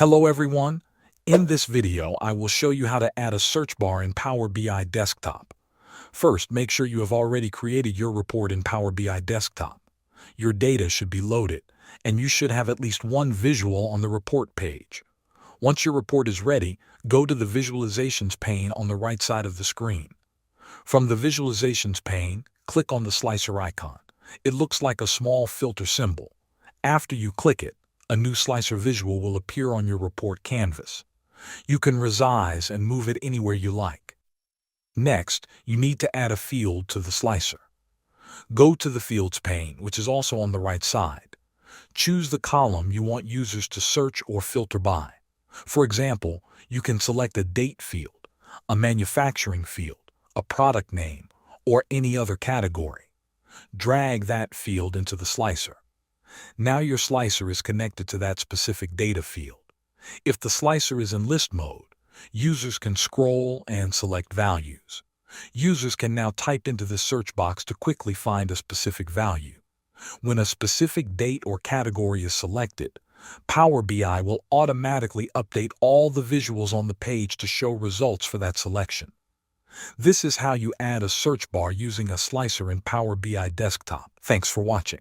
Hello everyone. In this video, I will show you how to add a search bar in Power BI Desktop. First, make sure you have already created your report in Power BI Desktop. Your data should be loaded, and you should have at least one visual on the report page. Once your report is ready, go to the Visualizations pane on the right side of the screen. From the Visualizations pane, click on the slicer icon. It looks like a small filter symbol. After you click it, a new slicer visual will appear on your report canvas. You can resize and move it anywhere you like. Next, you need to add a field to the slicer. Go to the Fields pane, which is also on the right side. Choose the column you want users to search or filter by. For example, you can select a date field, a manufacturing field, a product name, or any other category. Drag that field into the slicer. Now your slicer is connected to that specific data field. If the slicer is in list mode, users can scroll and select values. Users can now type into this search box to quickly find a specific value. When a specific date or category is selected, Power BI will automatically update all the visuals on the page to show results for that selection. This is how you add a search bar using a slicer in Power BI Desktop. Thanks for watching.